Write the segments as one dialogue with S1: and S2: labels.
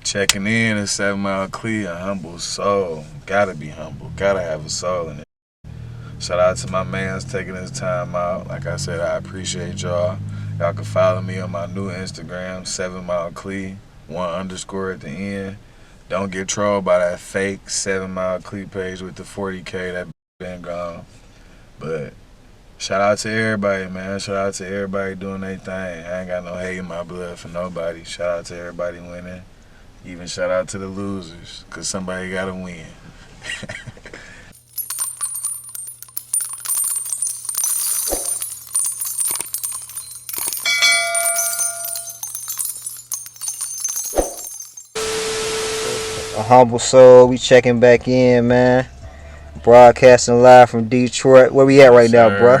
S1: Checking in at 7 Mile Clee, a humble soul. Gotta be humble. Gotta have a soul in it. Shout out to my mans taking his time out. Like I said, I appreciate y'all. Y'all can follow me on my new Instagram, 7 Mile Clee, 1_ at the end. Don't get trolled by that fake 7 Mile Clee page with the 40K that been gone. But shout out to everybody, man. Shout out to everybody doing their thing. I ain't got no hate in my blood for nobody. Shout out to everybody winning. Even shout out to the losers, because somebody got to win.
S2: AHumbleSoul, we checking back in, man. Broadcasting live from Detroit. Where we at right now, bro?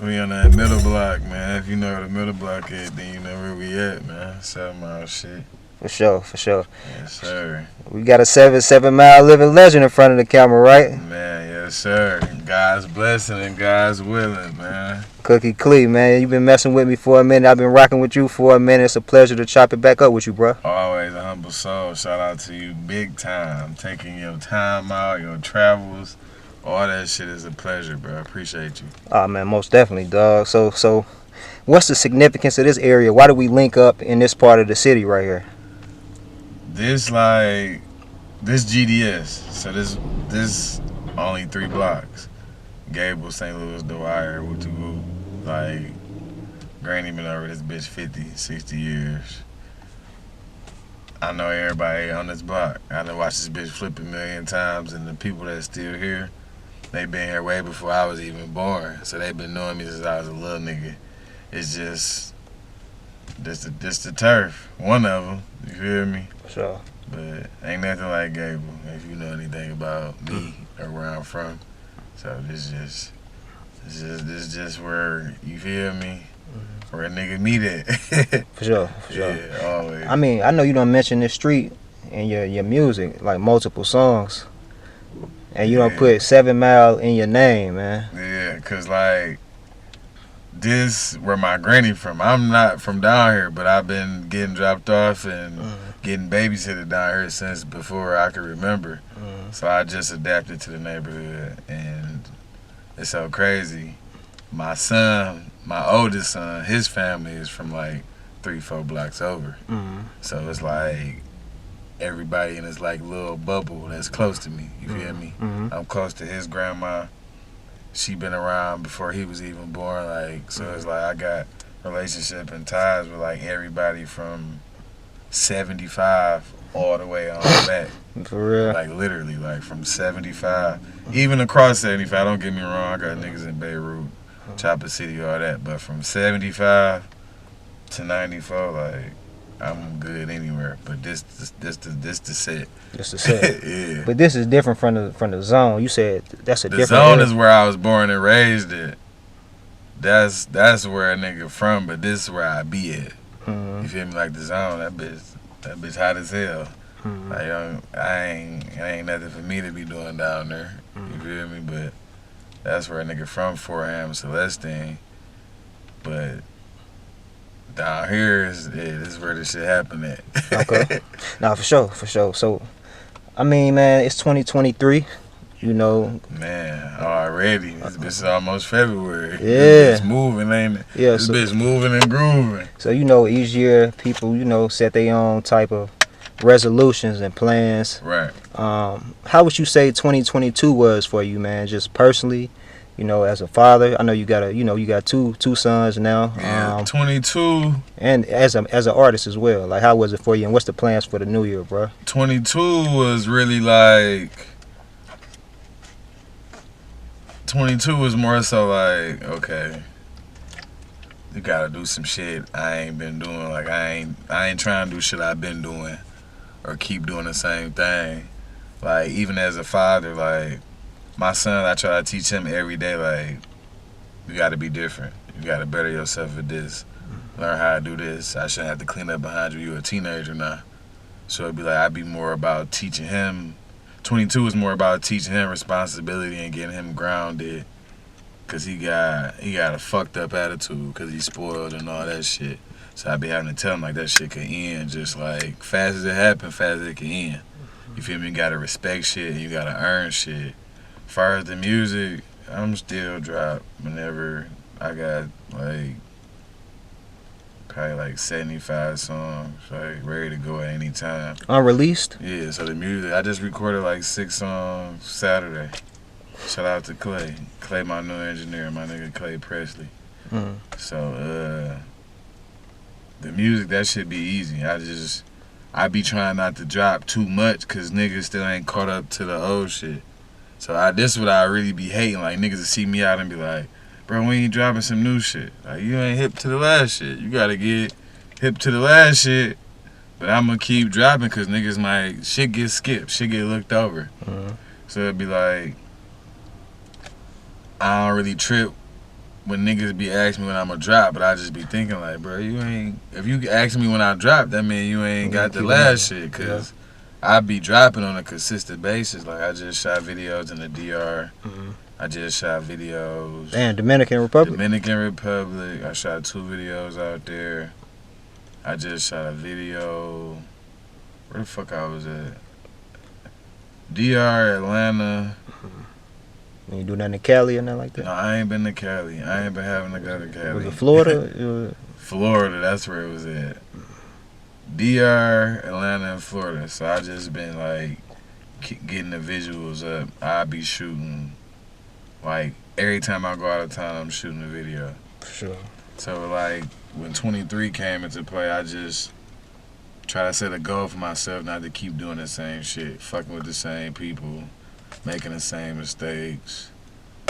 S1: We on that middle block, man. If you know where the middle block is, then you know where we at, man. 7 Mile shit.
S2: For sure.
S1: Yes, sir.
S2: We got a 7 Mile living legend in front of the camera, right?
S1: Man, yes, sir. God's blessing and God's willing, man.
S2: Cookie Clee, man. You've been messing with me for a minute. I've been rocking with you for a minute. It's a pleasure to chop it back up with you, bro.
S1: Always a humble soul. Shout out to you big time. Taking your time out, your travels. All that shit is a pleasure, bro. I appreciate you.
S2: Oh, man, most definitely, dog. So what's the significance of this area? Why do we link up in this part of the city right here?
S1: This GDS. So this only 3 blocks. Gable, St. Louis, Dwyer, Woo. Like, Granny been over this bitch 50, 60 years. I know everybody on this block. I done watched this bitch flip a million times, and the people that's still here, they been here way before I was even born. So they been knowing me since I was a little nigga. It's just this the turf. One of them. You feel me?
S2: Sure.
S1: But ain't nothing like Gable, if you know anything about me or where I'm from. So this just where, you feel me? Where a nigga meet at.
S2: For sure.
S1: Yeah, always.
S2: I mean, I know you don't mention this street in your music, like multiple songs. And you don't put 7 Mile in your name, man.
S1: Yeah, because like, this where my granny from. I'm not from down here, but I've been getting dropped off and getting babysitted down here since before I could remember. So I just adapted to the neighborhood, and it's so crazy. My son, my oldest son, his family is from like 3-4 blocks over. So it's like everybody in this like little bubble that's close to me. You feel me? I'm close to his grandma. She been around before he was even born, like, so it's like I got relationship and ties with like everybody from 75 all the way on back.
S2: For real?
S1: Like literally, like from 75, even across 75. Don't get me wrong, I got niggas in Beirut, Chopper City, all that, but from 75 to 94, like, I'm good anywhere. But this the set.
S2: Just the set.
S1: Yeah.
S2: But this is different from the zone. You said that's a different.
S1: The zone
S2: area.
S1: is where I was born and raised at. That's where a nigga from, but this is where I be at. You feel me? Like the zone, that bitch hot as hell. Like it ain't nothing for me to be doing down there. You feel me? But that's where a nigga from, Forham, Celestine. But down here this is where this shit happen at.
S2: Okay. Nah, for sure. So, I mean, man, it's 2023. You know.
S1: Man, already. This bitch is almost February.
S2: Yeah.
S1: This bitch moving, ain't it?
S2: Yeah.
S1: This bitch moving and grooving.
S2: So, you know, each year people, you know, set their own type of resolutions and plans.
S1: Right.
S2: How would you say 2022 was for you, man? Just personally, you know, as a father. I know you got two sons now.
S1: Yeah, 22.
S2: And as an artist as well. Like, how was it for you, and what's the plans for the new year, bro?
S1: 22 was really like. 22 was more so like, okay, you gotta do some shit I ain't been doing. Like I ain't trying to do shit I've been doing or keep doing the same thing. Like even as a father, like my son, I try to teach him every day, like, you gotta be different. You gotta better yourself at this. Learn how to do this. I shouldn't have to clean up behind you. You're a teenager now. So it'd be like, I'd be more about teaching him. 22 is more about teaching him responsibility and getting him grounded, cause he got a fucked up attitude, cause he's spoiled and all that shit. So I be having to tell them like that shit can end just like fast as it happen, fast as it can end. You feel me? You gotta respect shit. You gotta earn shit. As far as the music, I'm still drop whenever I got like probably like 75 songs like ready to go at any time.
S2: Unreleased?
S1: Yeah, so the music, I just recorded like 6 songs Saturday. Shout out to Clee. Clee, my new engineer, my nigga Clee Presley. So the music, that should be easy. I be trying not to drop too much because niggas still ain't caught up to the old shit. So this is what I really be hating. Like, niggas will see me out and be like, bro, we ain't dropping some new shit. Like, you ain't hip to the last shit. You gotta get hip to the last shit. But I'm gonna keep dropping because niggas might, shit get skipped, shit get looked over. So it'd be like, I don't really trip when niggas be asking me when I'm gonna drop, but I just be thinking like, bro, you ain't, if you ask me when I drop, that mean you ain't got the last shit, cause I be dropping on a consistent basis. Like, I just shot videos in the DR. I just shot videos.
S2: Damn, Dominican Republic.
S1: I shot 2 videos out there. I just shot a video. Where the fuck I was at? DR, Atlanta.
S2: You do nothing in Cali or nothing like that?
S1: No, I ain't been to Cali. I ain't been having to go to Cali.
S2: Was it Florida?
S1: Florida, that's where it was at. DR, Atlanta, and Florida. So I just been like getting the visuals up. I be shooting like every time I go out of town, I'm shooting a video.
S2: For sure.
S1: So like when 23 came into play, I just try to set a goal for myself not to keep doing the same shit, fucking with the same people, making the same mistakes,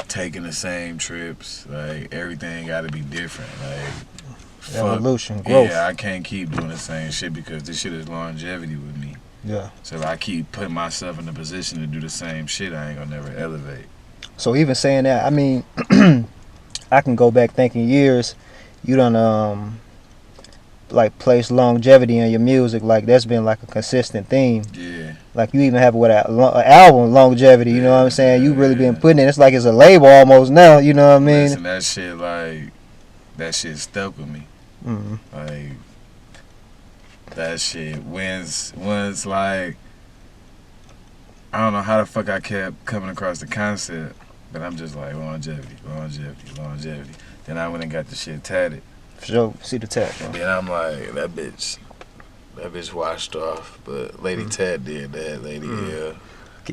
S1: taking the same trips. Like, everything got to be different. Like,
S2: evolution, growth.
S1: Yeah, I can't keep doing the same shit because this shit is longevity with me.
S2: Yeah.
S1: So if I keep putting myself in a position to do the same shit, I ain't gonna never elevate.
S2: So even saying that, I mean, I can go back thinking years. You done like place longevity in your music. Like, that's been like a consistent theme.
S1: Yeah.
S2: Like, you even have an album longevity. You know what I'm saying? You really been putting it. It's like it's a label almost now. You know what I mean?
S1: Listen, that shit, like, that shit stuck with me. Like, that shit once like, I don't know how the fuck I kept coming across the concept, but I'm just like, longevity. Then I went and got the shit tatted.
S2: For sure, see the tat.
S1: And then I'm like, that bitch washed off, but Lady Tat did that. Lady Hill.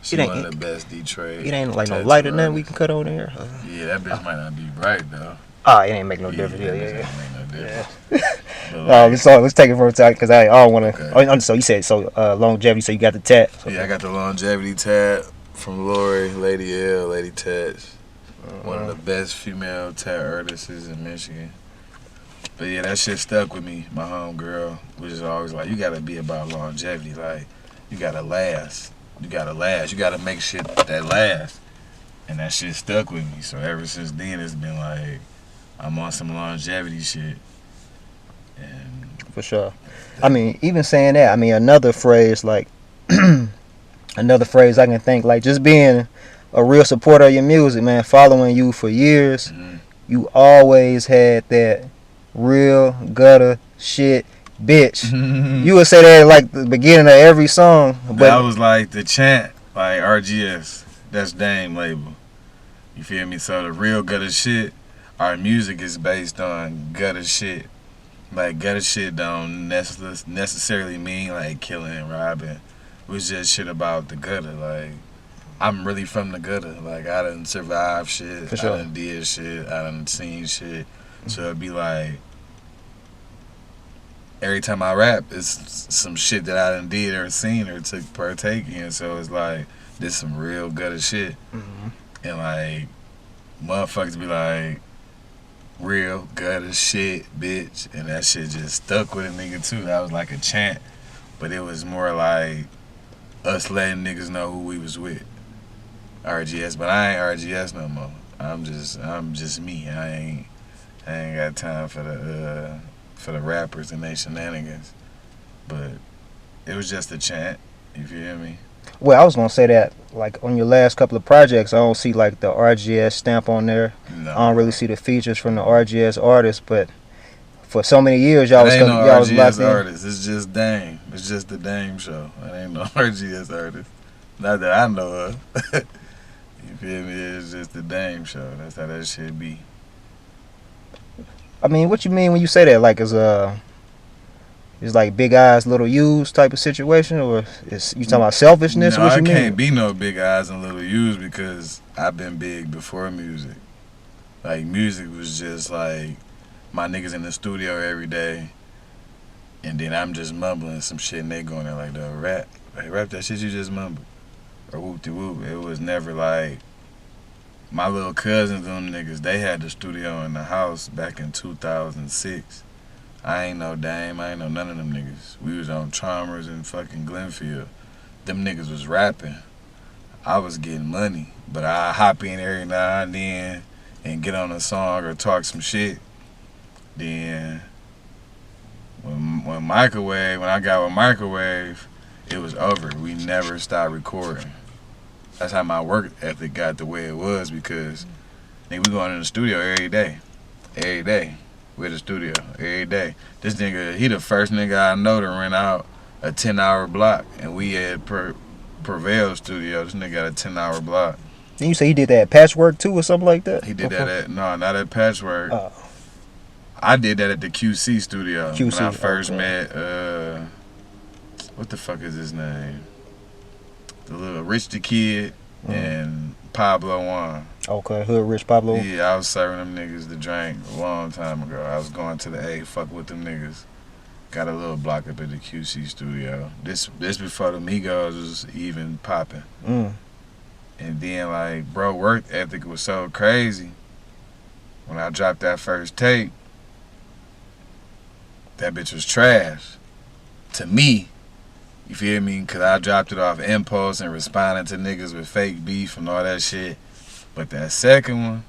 S1: She one of the best Detroit.
S2: It ain't like no light or nothing we can cut on there.
S1: Yeah, that bitch might not be bright though.
S2: It ain't make no difference. Yeah.
S1: Ain't make no difference.
S2: Let's take it from the top because I don't want to. Okay. So you said longevity. So you got the tat.
S1: Yeah, I got the longevity tat from Lori, Lady L, Lady Tat. One of the best female tat artists in Michigan. But yeah, that shit stuck with me. My homegirl was just always like, you gotta be about longevity. Like, you gotta last. You gotta make shit that lasts. And that shit stuck with me. So ever since then, it's been like, I'm on some longevity shit. And
S2: for sure. I mean, even saying that, I mean, another phrase like, another phrase I can think, like, just being a real supporter of your music, man, following you for years, you always had that real gutter shit bitch. You would say that at like the beginning of every song. But
S1: that was like the chant, like RGS. That's Dame label. You feel me? So the real gutter shit, our music is based on gutter shit. Like, gutter shit don't necessarily mean like killing and robbing. It was just shit about the gutter. Like, I'm really from the gutter. Like, I done survived shit.
S2: For sure.
S1: I done did shit. I done seen shit. So it'd be like, every time I rap, it's some shit that I done did or seen or took partake in. So it's like, this some real gutter shit. And like, motherfuckers be like, real gutter shit, bitch. And that shit just stuck with a nigga too. That was like a chant. But it was more like us letting niggas know who we was with. RGS, but I ain't RGS no more. I'm just me. I ain't got time for the rappers and their shenanigans. But it was just a chant. You feel me?
S2: Well, I was gonna say that, like, on your last couple of projects, I don't see like the RGS stamp on there.
S1: No.
S2: I don't really see the features from the RGS artists, but for so many years,
S1: It ain't no
S2: y'all was locked
S1: RGS
S2: in.
S1: artist. It's just Dame. It's just the Dame show. It ain't no RGS artist. Not that I know of. You feel me? It's just the Dame show. That's how that shit be.
S2: I mean, what you mean when you say that? Like, it's like big eyes, little U's type of situation, or is you talking about selfishness?
S1: No,
S2: What
S1: I
S2: you mean?
S1: can't be no big eyes and little U's because I've been big before music. Like, music was just like my niggas in the studio every day, and then I'm just mumbling some shit, and they going there like, the rap. Like, rap that shit you just mumbled. Or whoop-de-whoop. It was never like my little cousins, them niggas, they had the studio in the house back in 2006. I ain't no Dame, I ain't know none of them niggas. We was on Chalmers and fucking Glenfield. Them niggas was rapping. I was getting money, but I hop in every now and then and get on a song or talk some shit. Then when I got with Microwave, it was over. We never stopped recording. That's how my work ethic got the way it was because nigga, we going in the studio every day. Every day. We at the studio every day. This nigga, he the first nigga I know to rent out a 10-hour block, and we at Prevail Studio. This nigga got a 10-hour block.
S2: Then you say he did that at Patchwork too, or something like that?
S1: He did that at, no, not at Patchwork. I did that at the QC studio.
S2: QC,
S1: when I first met, what the fuck is his name? The little Rich the Kid and Pablo Juan.
S2: Okay, Hood Rich Pablo.
S1: Yeah, I was serving them niggas the drink a long time ago. I was going to the A, fuck with them niggas. Got a little block up at the QC studio. This before the Migos was even popping. And then, like, bro, work ethic was so crazy. When I dropped that first tape, that bitch was trash. To me, you feel me? Because I dropped it off impulse and responding to niggas with fake beef and all that shit. But that second one,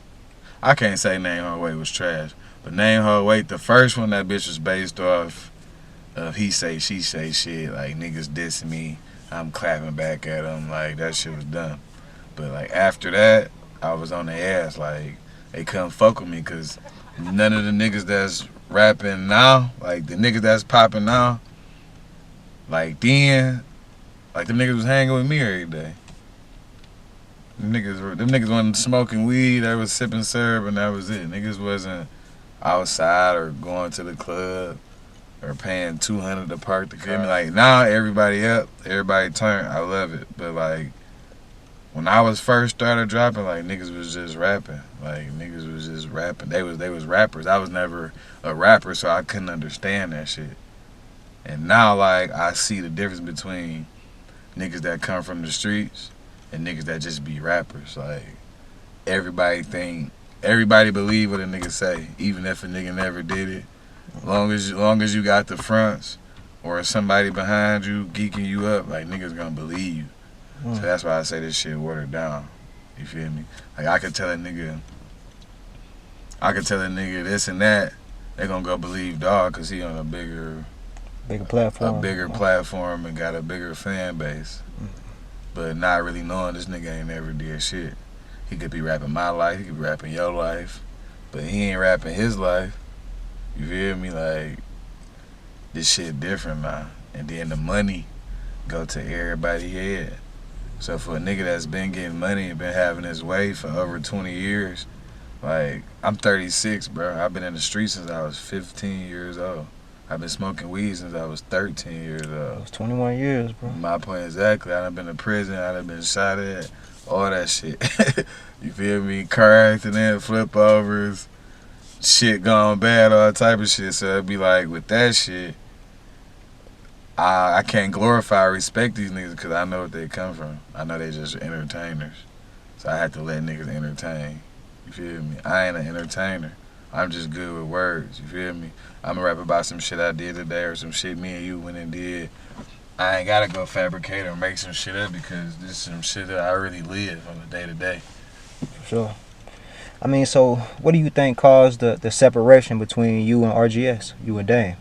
S1: I can't say Name Her Weight was trash. But Name Her Weight, the first one, that bitch was based off of he say, she say shit. Like, niggas dissing me, I'm clapping back at them. Like, that shit was dumb. But, like, after that, I was on their ass. Like, they couldn't fuck with me because none of the niggas that's rapping now, like, the niggas that's popping now, like, then, like, them niggas was hanging with me every day. Them niggas wasn't smoking weed, they was sipping syrup, and that was it. Niggas wasn't outside or going to the club or paying $200 to park the car. Like, now everybody up, everybody turned, I love it. But, like, when I was first started dropping, like, niggas was just rapping. Like, niggas was just rapping. They was rappers. I was never a rapper, so I couldn't understand that shit. And now, like, I see the difference between niggas that come from the streets and niggas that just be rappers. Like, everybody believe what a nigga say, even if a nigga never did it. Long as you got the fronts or somebody behind you geeking you up, like, niggas gonna believe you. So that's why I say this shit watered down. You feel me? Like, I could tell a nigga this and that, they gonna go believe dog because he on a bigger platform and got a bigger fan base. But not really knowing this nigga ain't never did shit. He could be rapping my life, he could be rapping your life, but he ain't rapping his life. You feel me? Like, this shit different now. And then the money go to everybody's head. So for a nigga that's been getting money and been having his way for over 20 years, like, I'm 36, bro. I've been in the streets since I was 15 years old. I've been smoking weed since I was 13 years old.
S2: That's 21 years, bro.
S1: My point exactly. I done been to prison. I done been shot at. All that shit. You feel me? Car accident, flip overs, shit gone bad, all type of shit. So it'd be like, with that shit, I can't glorify or respect these niggas because I know what they come from. I know they just entertainers. So I had to let niggas entertain. You feel me? I ain't an entertainer. I'm just good with words. You feel me? I'm gonna rap about some shit I did today or some shit me and you went and did. I ain't gotta go fabricate or make some shit up because this is some shit that I really live on a day to day.
S2: For sure. I mean, so what do you think caused the separation between you and RGS, you and Dame?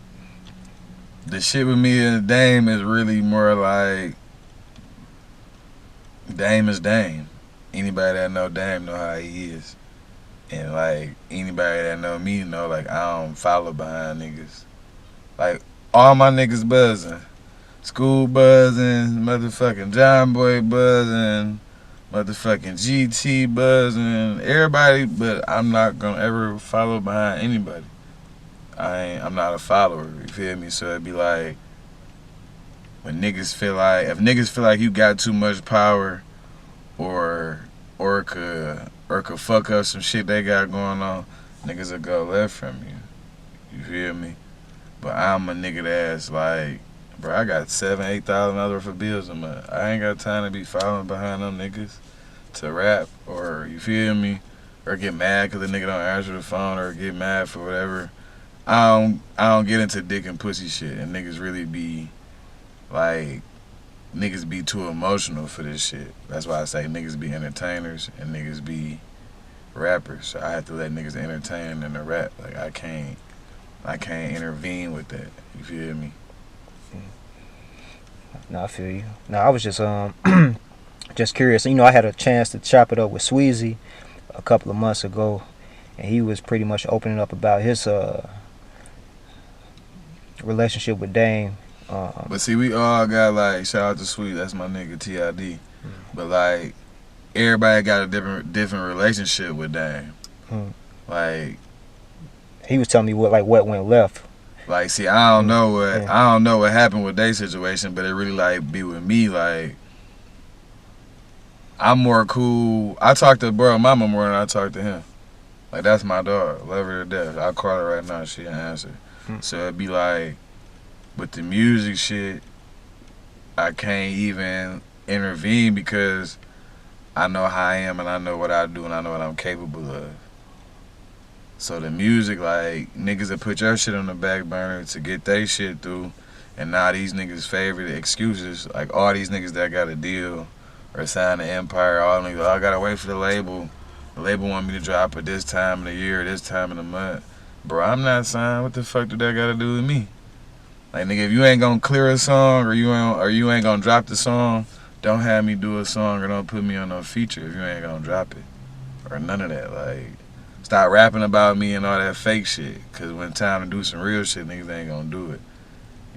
S1: The shit with me and Dame is really more like Dame is Dame. Anybody that know Dame know how he is. And like anybody that know me know, like I don't follow behind niggas. Like all my niggas buzzing, school buzzing, motherfucking John Boy buzzing, motherfucking GT buzzing, everybody. But I'm not gonna ever follow behind anybody. I'm not a follower. You feel me? So it'd be like when niggas feel like if niggas feel like you got too much power, or could fuck up some shit they got going on, niggas will go left from you. You feel me? But I'm a nigga that's like, bro, I got $7,000-8,000 worth of bills a month. I ain't got time to be following behind them niggas to rap, or you feel me, or get mad because the nigga don't answer the phone, or get mad for whatever. I don't get into dick and pussy shit, and niggas really be like, niggas be too emotional for this shit. That's why I say niggas be entertainers and niggas be rappers. So I have to let niggas entertain and the rap. Like I can't intervene with that. You feel me?
S2: No, I feel you. No, I was just just curious. You know, I had a chance to chop it up with Sweezy a couple of months ago, and he was pretty much opening up about his relationship with Dame.
S1: But see, we all got like, shout out to Sweet, that's my nigga TID. But like, everybody got a different relationship with Dame. Like,
S2: he was telling me what went left.
S1: Like, see, I don't know what happened with their situation, but it really like be with me. Like, I'm more cool. I talk to bro mama more than I talk to him. Like, that's my dog, love her to death. I'll call her right now, she didn't answer. So it'd be like, with the music shit, I can't even intervene because I know how I am and I know what I do and I know what I'm capable of. So the music, like, niggas that put your shit on the back burner to get they shit through, and now these niggas' favorite excuses, like all these niggas that got a deal or signed an empire, all niggas, I gotta wait for the label. The label want me to drop at this time of the year, this time of the month. Bro, I'm not signed. What the fuck do that gotta do with me? Like, nigga, if you ain't gonna clear a song or you ain't gonna drop the song, don't have me do a song or don't put me on no feature if you ain't gonna drop it. Or none of that. Like, stop rapping about me and all that fake shit. Cause when time to do some real shit, niggas ain't gonna do it.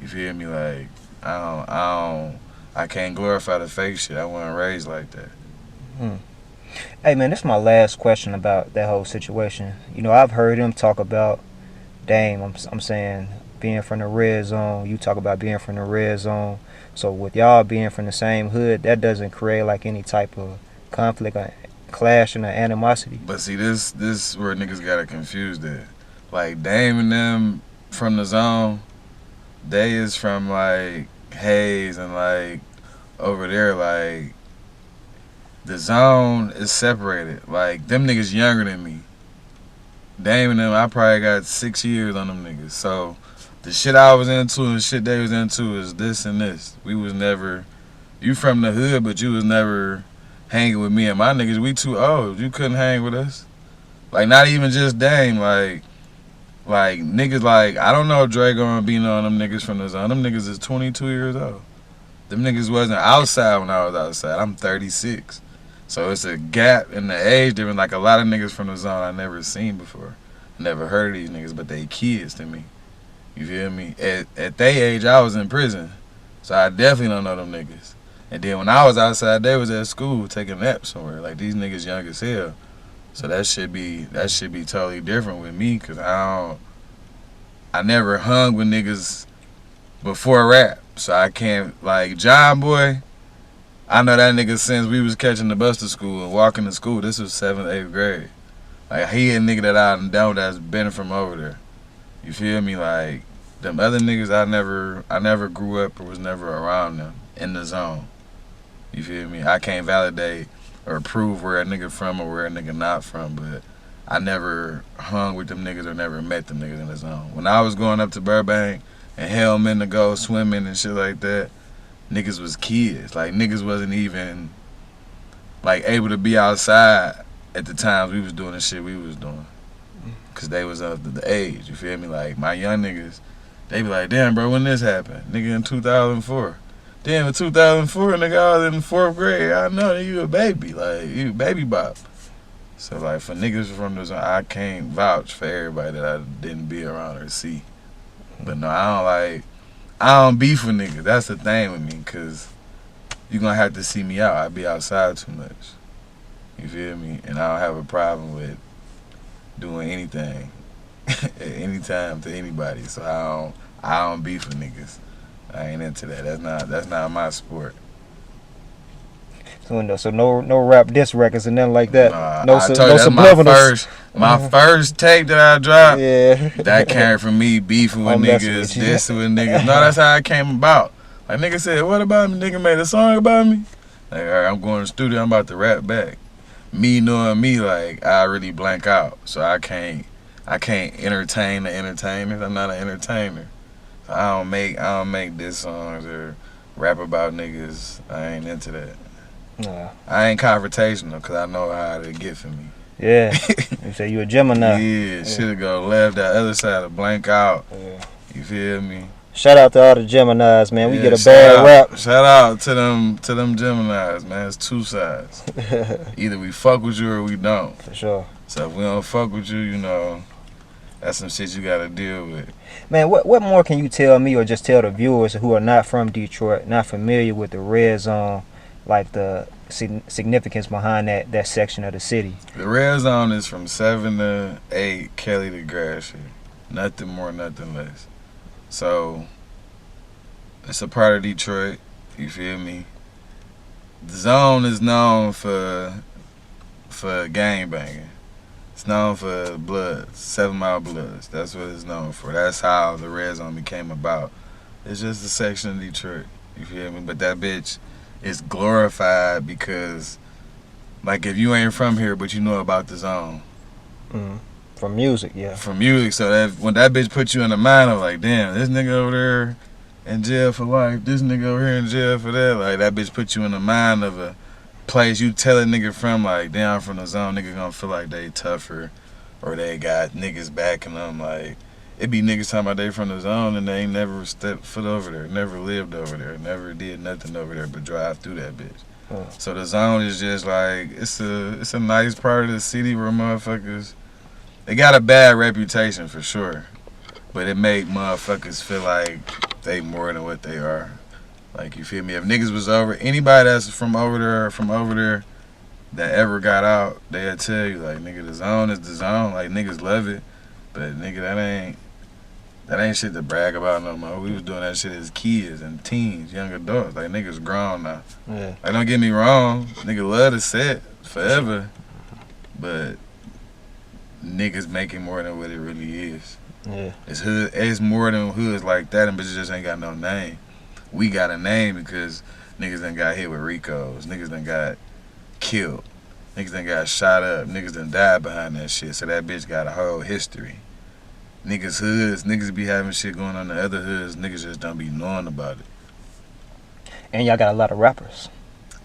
S1: You feel me? Like, I can't glorify the fake shit. I wasn't raised like that.
S2: Hey man, this is my last question about that whole situation. You know, I've heard him talk about Dame. I'm saying being from the red zone. You talk about being from the red zone. So with y'all being from the same hood, that doesn't create like any type of conflict, or clash, or animosity.
S1: But see, this where niggas got it confused at. Like, Dame and them from the zone, they is from like Hayes and like over there. Like, the zone is separated. Like, them niggas younger than me. Dame and them, I probably got 6 years on them niggas. So the shit I was into and the shit they was into is this and this. We was never, you from the hood, but you was never hanging with me and my niggas. We too old. You couldn't hang with us. Like, not even just Dame. Like niggas, like, I don't know if Dre gonna be on them niggas from the zone. Them niggas is 22 years old. Them niggas wasn't outside when I was outside. I'm 36. So it's a gap in the age difference. Like, a lot of niggas from the zone I never seen before. Never heard of these niggas, but they kids to me. You feel me? At their age, I was in prison. So I definitely don't know them niggas. And then when I was outside, they was at school taking naps somewhere. Like, these niggas young as hell. So that should be totally different with me, because I never hung with niggas before rap. So I can't, like, John Boy, I know that nigga since we was catching the bus to school and walking to school. This was 7th, 8th grade. Like, he a nigga that I know that's been from over there. You feel me? Like, them other niggas, I never grew up or was never around them in the zone. You feel me? I can't validate or prove where a nigga from or where a nigga not from, but I never hung with them niggas or never met them niggas in the zone. When I was going up to Burbank and Hellman to go swimming and shit like that, niggas was kids. Like, niggas wasn't even, like, able to be outside at the times we was doing the shit we was doing. Because they was of the age, you feel me? Like, my young niggas, they be like, damn, bro, when this happened? Nigga, in 2004. Damn, in 2004, nigga, I was in the 4th grade. I know, you a baby. Like, you baby bop. So like for niggas from the zone, I can't vouch for everybody that I didn't be around or see. But no, I don't beef with niggas. That's the thing with me, cause you gonna have to see me out. I be outside too much. You feel me? And I don't have a problem with doing anything at any time to anybody. So I don't beef with niggas. I ain't into that. That's not my sport.
S2: So no rap diss records and nothing like that.
S1: Nah,
S2: No
S1: I told
S2: no
S1: you that's
S2: subliminals.
S1: my first tape that I dropped.
S2: Yeah.
S1: That came from me beefing with
S2: I'm messing
S1: niggas,
S2: with you.
S1: dissing with niggas. No, that's how it came about. Like nigga said, what about me? Nigga made a song about me. Like, all right, I'm going to the studio. I'm about to rap back. Me knowing me, like I really blank out, so I can't entertain the entertainers. I'm not an entertainer. So I don't make diss songs or rap about niggas. I ain't into that.
S2: Nah.
S1: I ain't confrontational because I know how to get for me.
S2: Yeah. You say you a Gemini.
S1: Yeah, shit'll go left, that other side will blank out.
S2: Yeah.
S1: You feel me?
S2: Shout out to all the Geminis, man. We
S1: Yeah,
S2: get a bad rap.
S1: Shout out to them Geminis, man. It's two sides. Either we fuck with you or we don't.
S2: For sure.
S1: So if we don't fuck with you, you know, that's some shit you gotta deal with.
S2: Man, what more can you tell me or just tell the viewers who are not from Detroit, not familiar with the red zone, like the significance behind that section of the city?
S1: The red zone is from 7 to 8, Kelly to Gratiot. Nothing more, nothing less. So it's a part of Detroit, you feel me? The zone is known for gangbanging. It's known for Bloods, 7 Mile Bloods. That's what it's known for. That's how the red zone became about. It's just a section of Detroit, you feel me? But that bitch is glorified because, like, if you ain't from here but you know about the zone.
S2: From music, yeah.
S1: From music, so that when that bitch put you in the mind of like, damn, this nigga over there in jail for life, this nigga over here in jail for that, like that bitch put you in the mind of a place you tell a nigga from, like, damn, from the zone, nigga gonna feel like they tougher or they got niggas backing them. Like, it be niggas talking about they from the zone and they ain't never stepped foot over there, never lived over there, never did nothing over there but drive through that bitch. So the zone is just like, it's a nice part of the city where motherfuckers, they got a bad reputation for sure, but it make motherfuckers feel like they more than what they are. Like, you feel me? If niggas was anybody that's from over there that ever got out, they'll tell you, like, nigga, the zone is the zone. Like, niggas love it, but nigga, that ain't shit to brag about no more. We was doing that shit as kids and teens, young adults. Like, niggas grown now.
S2: Yeah.
S1: Like, don't get me wrong, nigga love the set forever, but niggas making more than what it really is.
S2: Yeah.
S1: It's more than hoods like that, but it just ain't got no name. We got a name because niggas done got hit with Ricos. Niggas done got killed. Niggas done got shot up. Niggas done died behind that shit. So that bitch got a whole history. Niggas be having shit going on in the other hoods. Niggas just don't be knowing about it.
S2: And y'all got a lot of rappers.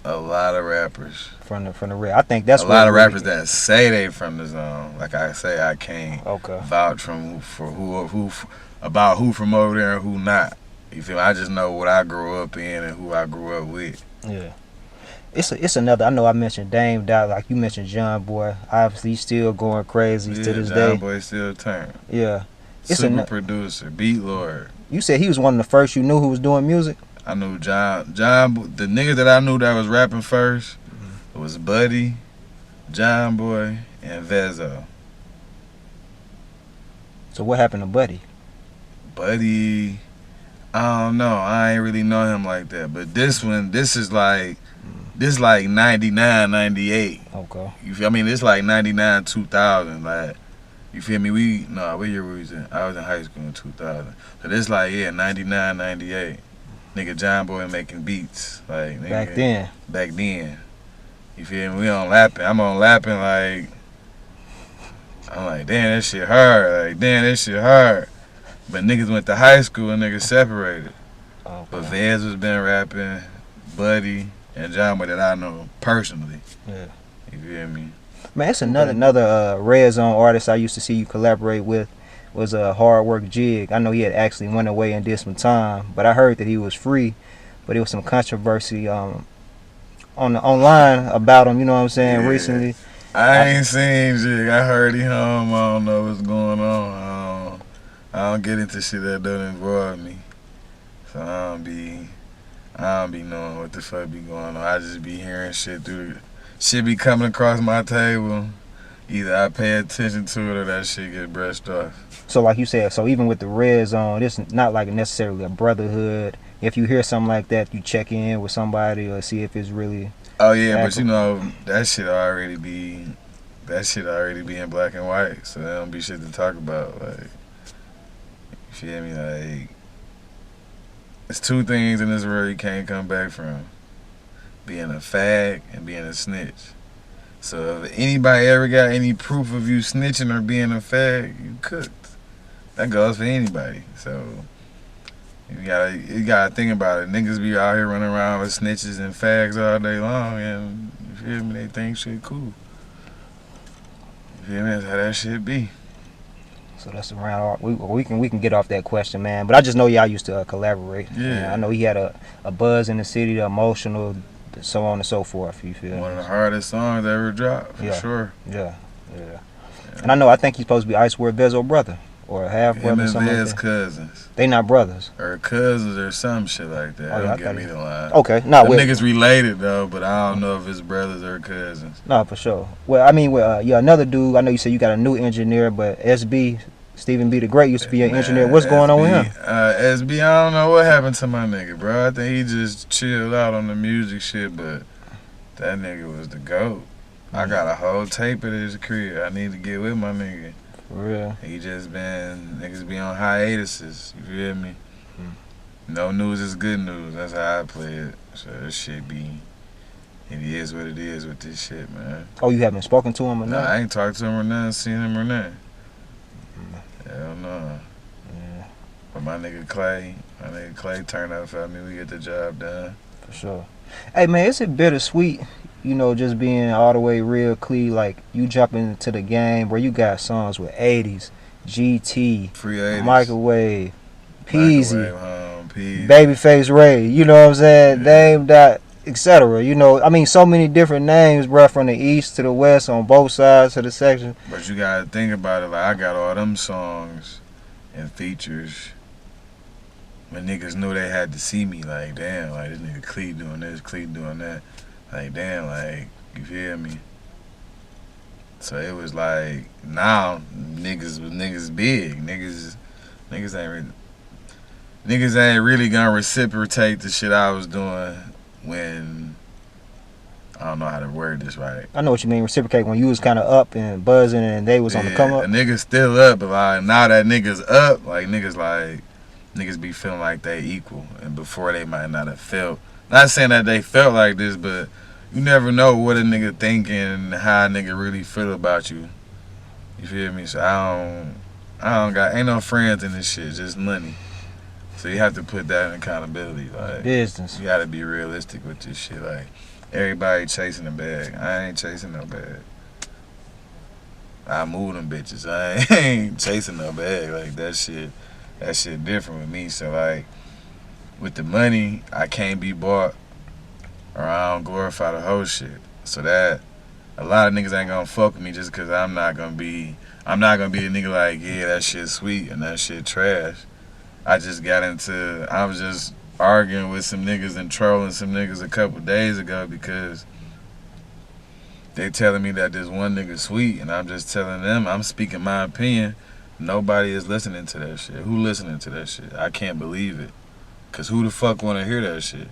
S1: A lot of rappers.
S2: From the red. I think that's
S1: a lot of rappers that say they from the zone. Like I say, I can't vouch for who about who from over there and who not. You feel me? I just know what I grew up in and who I grew up with.
S2: Yeah. It's another. I know I mentioned Dame Dot, like you mentioned John Boy. Obviously, he's still going crazy to this day.
S1: John Boy still turn.
S2: Yeah.
S1: Super producer, beat lord.
S2: You said he was one of the first you knew who was doing music?
S1: I knew John. The nigga that I knew that was rapping first was Buddy, John Boy, and Vezo.
S2: So what happened to Buddy?
S1: Buddy, I don't know. I ain't really know him like that. But this is like 99, 98.
S2: Okay.
S1: You feel? I mean, it's like 99, 2000. Like, you feel me? What year we was in? I was in high school in 2000. So this like, 99, 98. Nigga John Boy making beats. Like, nigga, Back then. You feel me? We on lapping. I'm on lapping like, I'm like, damn, that shit hard. Like, damn, that shit hard. But niggas went to high school and niggas separated.
S2: Okay.
S1: But Vez was been rapping, Buddy, and John Boy that I know personally.
S2: Yeah.
S1: You feel me?
S2: Man, it's another red zone artist I used to see you collaborate with was Hardwork Jig. I know he had actually went away and did some time, but I heard that he was free. But there was some controversy online about him, you know what I'm saying, recently.
S1: I ain't seen Jig. I heard he home. I don't know what's going on. I don't get into shit that don't involve me. So I don't be knowing what the fuck be going on. I just be hearing shit through. Shit be coming across my table. Either I pay attention to it or that shit get brushed off.
S2: So like you said, so even with the red zone, it's not like necessarily a brotherhood. If you hear something like that, you check in with somebody or see if it's really.
S1: Oh yeah, but you know that shit already be in black and white, so there don't be shit to talk about. Like, you feel me? Like, it's two things in this world you can't come back from: being a fag and being a snitch. So if anybody ever got any proof of you snitching or being a fag, you cooked. That goes for anybody. So you gotta think about it. Niggas be out here running around with snitches and fags all day long, and you feel me? They think shit cool. You feel me? That's how that shit be.
S2: So that's around. We can get off that question, man. But I just know y'all used to collaborate.
S1: Yeah.
S2: And I know he had a buzz in the city, the emotional, so on and so forth. You feel
S1: One
S2: me?
S1: of the hardest songs ever dropped, for sure.
S2: Yeah. And I think he's supposed to be Icewear Vezo brother or half brother.
S1: Him and
S2: something
S1: Vez
S2: like that.
S1: cousins.
S2: They not brothers.
S1: Or cousins or some shit like that.
S2: Oh, yeah,
S1: Don't get me the line.
S2: Okay, no,
S1: Them
S2: wait.
S1: niggas related though, but I don't know if it's brothers or cousins.
S2: No, for sure. Well, I mean, another dude. I know you said you got a new engineer, but SB, Stephen B. the Great used to be an engineer. What's going on with him?
S1: SB, I don't know what happened to my nigga, bro. I think he just chilled out on the music shit, but that nigga was the GOAT. I got a whole tape at his crib. I need to get with my nigga.
S2: For real.
S1: He just niggas be on hiatuses. You feel me? No news is good news. That's how I play it. So this shit it is what it is with this shit, man.
S2: Oh, you haven't spoken to him or
S1: Nah,
S2: nothing?
S1: I ain't talked to him or nothing, seen him or nothing. Hell no.
S2: Yeah,
S1: But my nigga Clee turned up for me. We get the job done.
S2: for sure. Hey, man, is it bittersweet, just being all the way real Clee, like you jumping into the game where you got songs with 80s, GT,
S1: Free 80s.
S2: Microwave, Peasy,
S1: Peasy.
S2: Babyface Ray, you know what I'm saying?
S1: Yeah.
S2: Name that, etc. I mean, so many different names, bro, from the east to the west on both sides of the section.
S1: But you gotta think about it, like I got all them songs and features when niggas knew they had to see me, like damn, like this nigga Clee doing this, Clee doing that. Like damn, like you feel me? So it was like now niggas big. Niggas ain't really gonna reciprocate the shit I was doing when I don't know how to word this right.
S2: I know what you mean, reciprocate, when you was kind of up and buzzing and they was on the come up.
S1: A nigga still up, but like now that niggas up, like niggas be feeling like they equal, and before they might not have felt. Not saying that they felt like this, but you never know what a nigga thinking and how a nigga really feel about you. You feel me? So I don't got ain't no friends in this shit, just money. So you have to put that in accountability. Like
S2: Business.
S1: you gotta be realistic with this shit. Like everybody chasing a bag. I ain't chasing no bag. I move them bitches. I ain't chasing no bag. Like that shit different with me. So like with the money, I can't be bought or I don't glorify the whole shit. So that a lot of niggas ain't gonna fuck with me just cause I'm not gonna be a nigga like, yeah, that shit sweet and that shit trash. I was just arguing with some niggas and trolling some niggas a couple days ago because they telling me that this one nigga sweet, and I'm just telling them, I'm speaking my opinion. Nobody is listening to that shit. Who listening to that shit? I can't believe it. Cause who the fuck wanna hear that shit?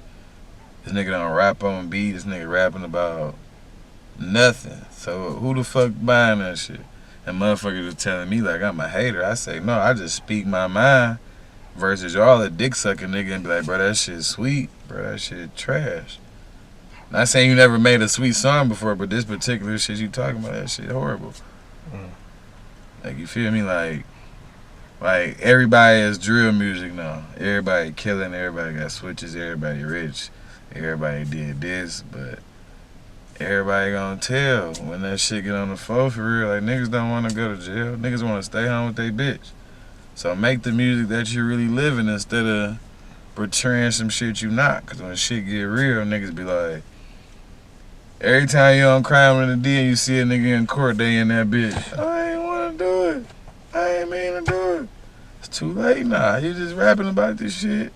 S1: This nigga don't rap on beat, this nigga rapping about nothing. So who the fuck buying that shit? And motherfuckers was telling me like I'm a hater. I say, no, I just speak my mind. Versus y'all a dick sucking nigga and be like, bro, that shit sweet, bro, that shit trash. Not saying you never made a sweet song before, but this particular shit you talking about, that shit horrible. Like you feel me? Like everybody is drill music now. Everybody killing, everybody got switches, everybody rich, everybody did this, but everybody gonna tell when that shit get on the floor for real. Like niggas don't wanna go to jail. Niggas wanna stay home with their bitch. So make the music that you're really living instead of portraying some shit you not. Cause when shit get real, niggas be like, Every time you on Crime in the D and you see a nigga in court, they in that bitch. I ain't want to do it. I ain't mean to do it. It's too late now. You just rapping about this shit.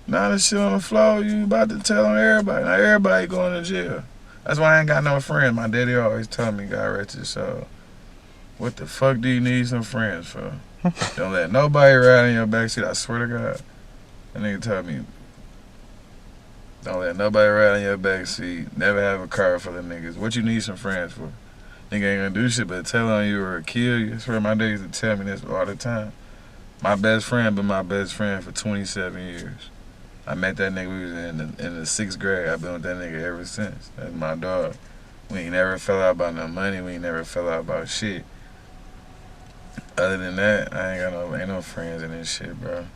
S1: Now this shit on the floor, you about to tell on everybody. Now everybody going to jail. That's why I ain't got no friends. My daddy always told me, God rest his soul. What the fuck do you need some friends for? Don't let nobody ride in your backseat. I swear to God. That nigga told me, don't let nobody ride in your backseat. Never have a car full of niggas. What you need some friends for? Nigga ain't gonna do shit but tell on you or kill you. I swear my daddy used to tell me this all the time. My best friend been my best friend for 27 years. I met that nigga, we was in the 6th grade. I've been with that nigga ever since. That's my dog. We ain't never fell out about no money. We ain't never fell out about shit. Other than that, I ain't no friends in this shit, bro.